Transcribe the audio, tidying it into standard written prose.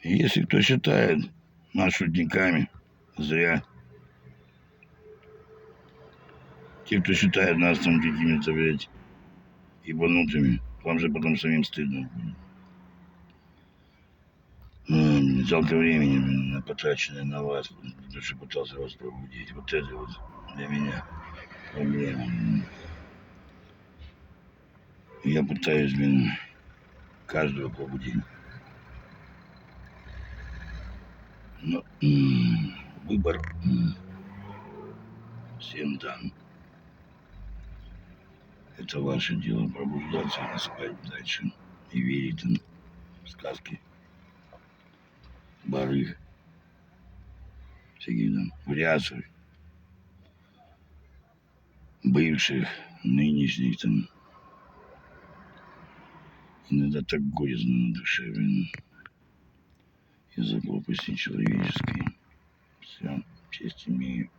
Если кто считает нас шутниками, зря. Те, кто считает нас там какими-то, блядь, ебанутыми, вам же потом самим стыдно будет. Жалко времени, блин, потраченное на вас, потому что пытался вас пробудить. Вот это вот для меня проблема. Я пытаюсь, блин, каждого пробудить. Но выбор всем дан. Это ваше дело пробуждаться или спать дальше и верить в сказки, барыг, всяких там вариаций, бывших, нынешних там. Иногда так горестно на душе, блин, из-за глупости человеческой. Все, честь имею.